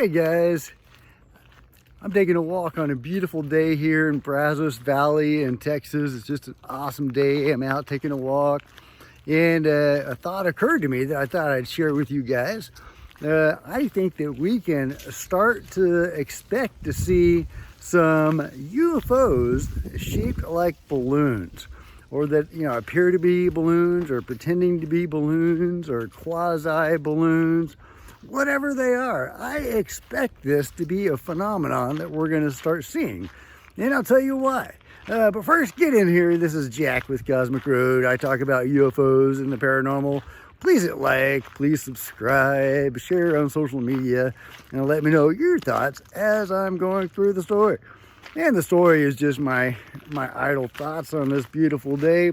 Hey guys, I'm taking a walk on a beautiful day here in Brazos Valley in Texas. It's just an awesome day. I'm out taking a walk, and a thought occurred to me that I thought I'd share with you guys. I think that we can start to expect to see some UFOs shaped like balloons, or that, you know, appear to be balloons, or pretending to be balloons, or quasi balloons. Whatever they are, I expect this to be a phenomenon that we're going to start seeing. And I'll tell you why. But first, get in here. This is Jack with Cosmic Road. I talk about UFOs and the paranormal. Please hit like, please subscribe, share on social media, and let me know your thoughts as I'm going through the story. And the story is just my idle thoughts on this beautiful day.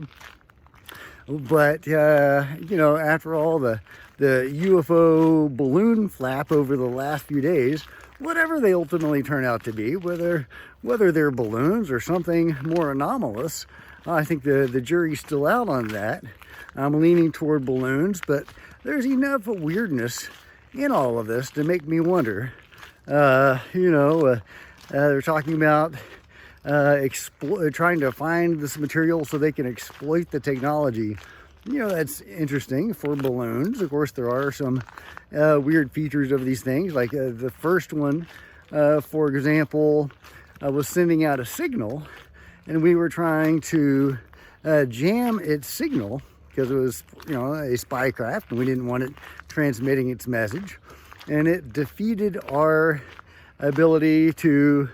But, you know, after all the UFO balloon flap over the last few days, whatever they ultimately turn out to be, whether they're balloons or something more anomalous, I think the jury's still out on that. I'm leaning toward balloons, but there's enough weirdness in all of this to make me wonder. They're talking about trying to find this material so they can exploit the technology. You know, that's interesting for balloons. Of course, there are some weird features of these things. Like the first one, for example, was sending out a signal, and we were trying to jam its signal because it was, you know, a spy craft, and we didn't want it transmitting its message. And it defeated our ability to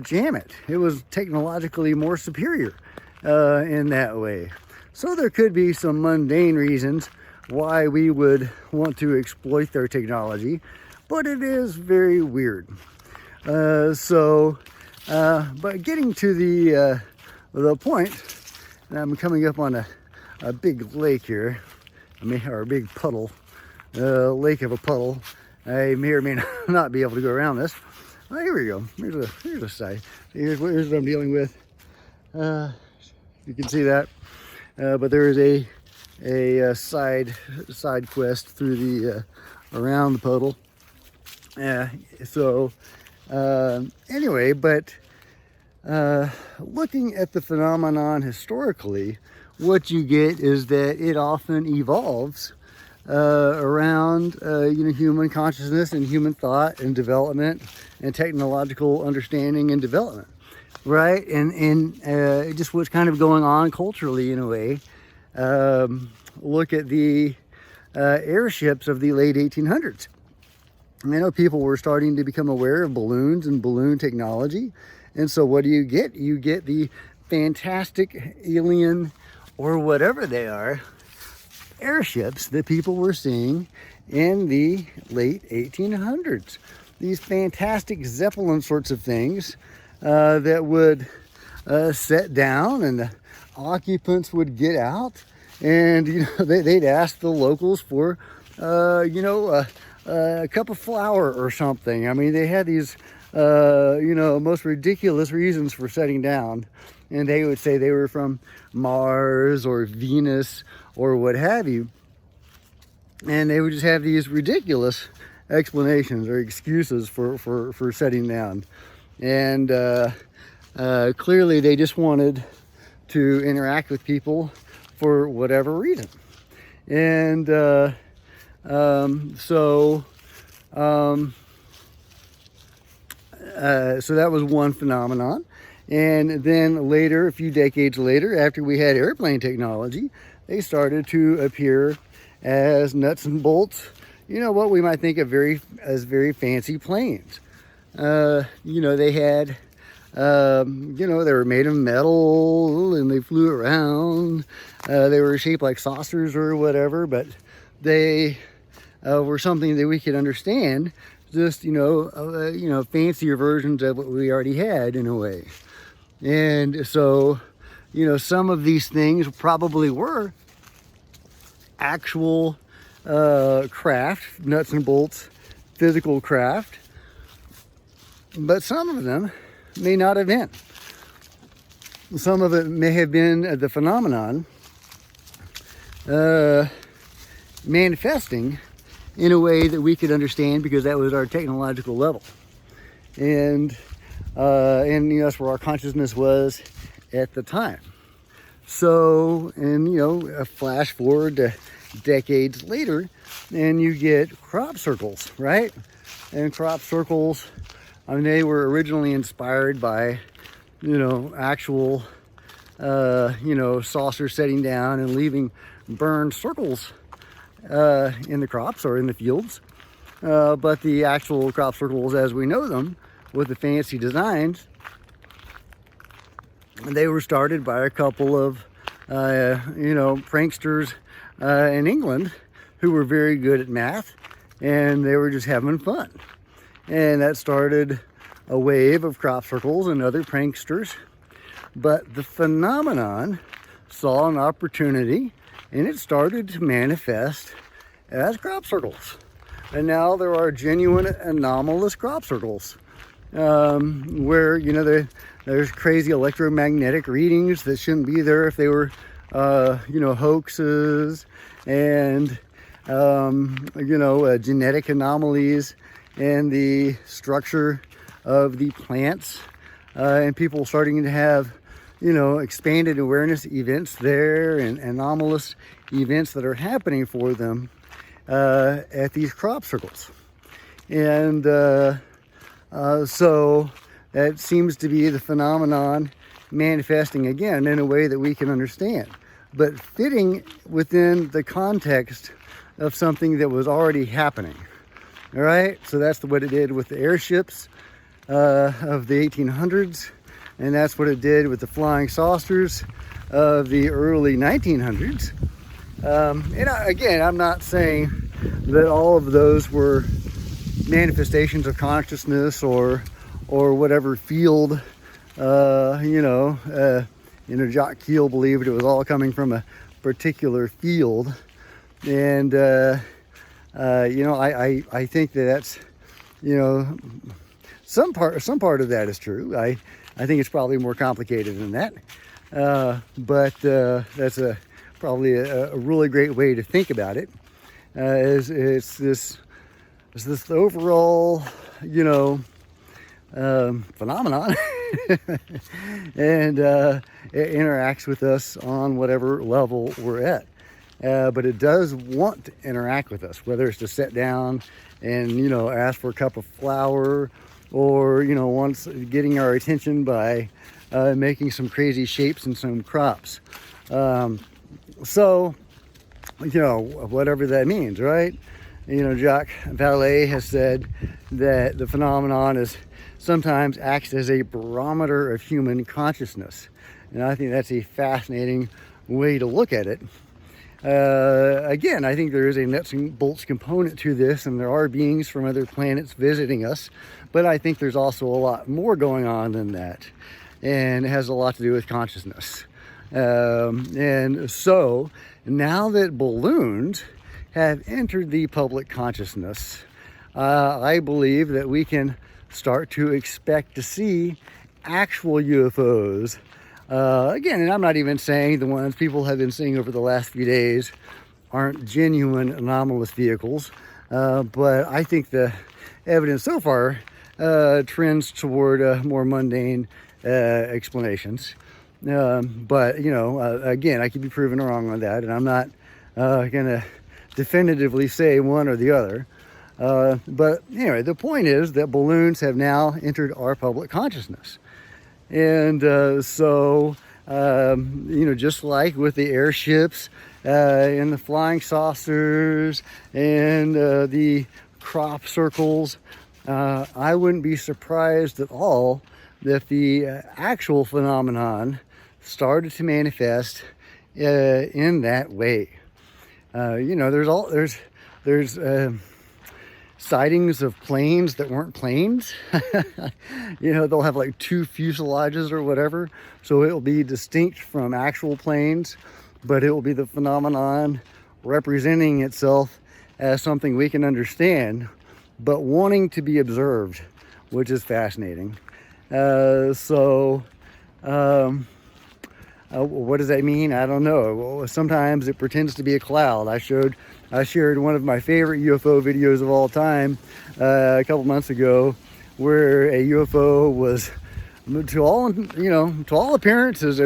jam it. It was technologically more superior in that way. So there could be some mundane reasons why we would want to exploit their technology, but it is very weird. But getting to the point, and I'm coming up on a big lake here, or a big puddle, lake of a puddle. I may or may not be able to go around this. Oh, here we go. Here's a side. Here's what I'm dealing with. You can see that. But there is a side quest through the around the puddle. Anyway, but looking at the phenomenon historically, what you get is that it often evolves around human consciousness and human thought and development and technological understanding and development. Right, and just what's kind of going on culturally in a way. Look at the airships of the late 1800s. I know people were starting to become aware of balloons and balloon technology. And so what do you get? You get the fantastic alien, or whatever they are, airships that people were seeing in the late 1800s. These fantastic Zeppelin sorts of things that would set down, and the occupants would get out, and they'd ask the locals for a cup of flour or something. I mean, they had these most ridiculous reasons for setting down, and they would say they were from Mars or Venus or what have you, and they would just have these ridiculous explanations or excuses for setting down. And clearly they just wanted to interact with people for whatever reason. And so that was one phenomenon. And then later, a few decades later, after we had airplane technology, they started to appear as nuts and bolts, what we might think of as very fancy planes. They had, they were made of metal, and they flew around. They were shaped like saucers or whatever, but they were something that we could understand, just, fancier versions of what we already had in a way. And so, some of these things probably were actual craft, nuts and bolts, physical craft. But some of them may not have been. Some of it may have been the phenomenon manifesting in a way that we could understand, because that was our technological level. And that's where our consciousness was at the time. So, and a flash forward to decades later, and you get crop circles, right? And crop circles, I mean, they were originally inspired by, actual, saucers setting down and leaving burned circles in the crops or in the fields. But the actual crop circles as we know them, with the fancy designs, they were started by a couple of, pranksters in England who were very good at math, and they were just having fun. And that started a wave of crop circles and other pranksters. But the phenomenon saw an opportunity, and it started to manifest as crop circles. And now there are genuine anomalous crop circles, where there's crazy electromagnetic readings that shouldn't be there if they were hoaxes, and genetic anomalies in the structure of the plants, and people starting to have expanded awareness events there, and anomalous events that are happening for them at these crop circles. And so that seems to be the phenomenon manifesting again in a way that we can understand, but fitting within the context of something that was already happening. All right, so that's what it did with the airships of the 1800s, and that's what it did with the flying saucers of the early 1900s. Again, I'm not saying that all of those were manifestations of consciousness or whatever field. Jacques Keel believed it was all coming from a particular field, and I think that's some part of that is true. I think it's probably more complicated than that, but that's probably a really great way to think about it. It's this overall phenomenon, and it interacts with us on whatever level we're at. But it does want to interact with us, whether it's to sit down and ask for a cup of flour, or once getting our attention by making some crazy shapes and some crops. So whatever that means, right? Jacques Vallée has said that the phenomenon is sometimes acts as a barometer of human consciousness, and I think that's a fascinating way to look at it. Again, I think there is a nuts and bolts component to this, and there are beings from other planets visiting us, but I think there's also a lot more going on than that, and it has a lot to do with consciousness. And so now that balloons have entered the public consciousness, I believe that we can start to expect to see actual UFOs. Again, and I'm not even saying the ones people have been seeing over the last few days aren't genuine anomalous vehicles, but I think the evidence so far trends toward more mundane explanations. But again, I could be proven wrong on that, and I'm not gonna definitively say one or the other. But anyway, the point is that balloons have now entered our public consciousness. And so just like with the airships and the flying saucers and the crop circles, I wouldn't be surprised at all that the actual phenomenon started to manifest in that way. There's sightings of planes that weren't planes. They'll have like two fuselages or whatever, so it'll be distinct from actual planes, but it will be the phenomenon representing itself as something we can understand, but wanting to be observed, which is fascinating. What does that mean? I don't know. Well, sometimes it pretends to be a cloud. I shared one of my favorite UFO videos of all time a couple months ago, where a UFO was, to all appearances,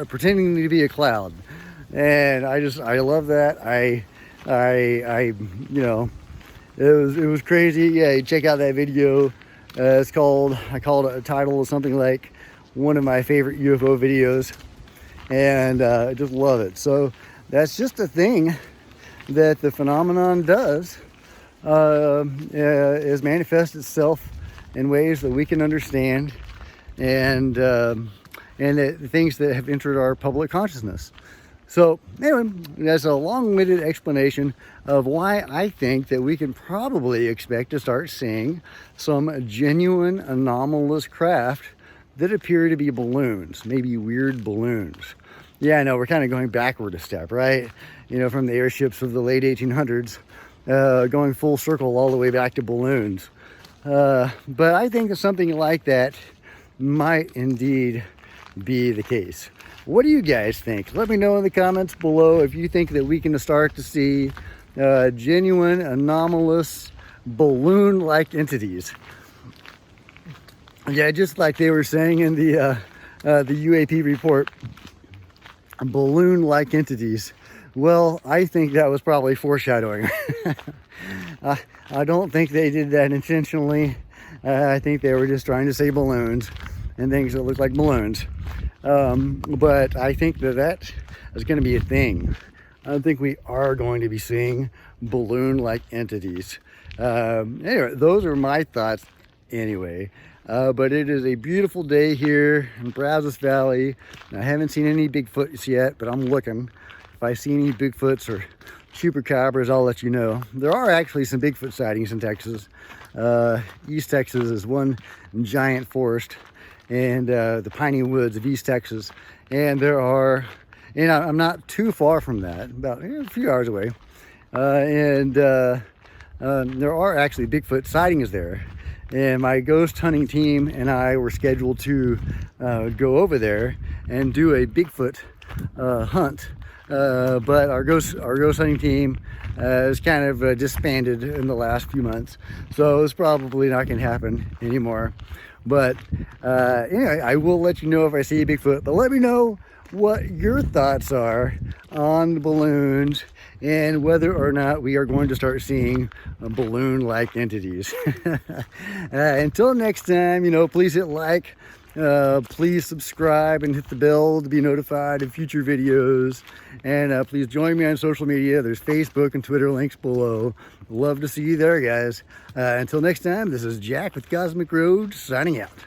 pretending to be a cloud. And I love that. It was crazy. Yeah, check out that video. I called it a title of something like one of my favorite UFO videos, and I just love it. So that's just a thing that the phenomenon does, is manifest itself in ways that we can understand, and the things that have entered our public consciousness. So anyway, that's a long-winded explanation of why I think that we can probably expect to start seeing some genuine anomalous craft that appear to be balloons, maybe weird balloons. Yeah, I know, we're kind of going backward a step, right? From the airships of the late 1800s, going full circle all the way back to balloons. But I think that something like that might indeed be the case. What do you guys think? Let me know in the comments below if you think that we can start to see genuine, anomalous, balloon-like entities. Yeah, just like they were saying in the U.A.P. report, balloon-like entities. Well, I think that was probably foreshadowing. I don't think they did that intentionally. I think they were just trying to say balloons and things that look like balloons. But I think that is going to be a thing. I think we are going to be seeing balloon-like entities. Anyway, those are my thoughts anyway. But it is a beautiful day here in Brazos Valley. I haven't seen any Bigfoots yet, but I'm looking. If I see any Bigfoots or chupacabras, I'll let you know. There are actually some Bigfoot sightings in Texas. East Texas is one giant forest, and the piney woods of East Texas. And there are, and I'm not too far from that, about a few hours away. There are actually Bigfoot sightings there. And my ghost hunting team and I were scheduled to go over there and do a Bigfoot hunt. But our ghost hunting team is kind of disbanded in the last few months. So it's probably not going to happen anymore. But anyway, I will let you know if I see a Bigfoot. But let me know what your thoughts are on the balloons and whether or not we are going to start seeing balloon-like entities. Until next time, please hit like, please subscribe and hit the bell to be notified of future videos. And please join me on social media. There's Facebook and Twitter links below. Love to see you there, guys. Until next time, this is Jack with Cosmic Road signing out.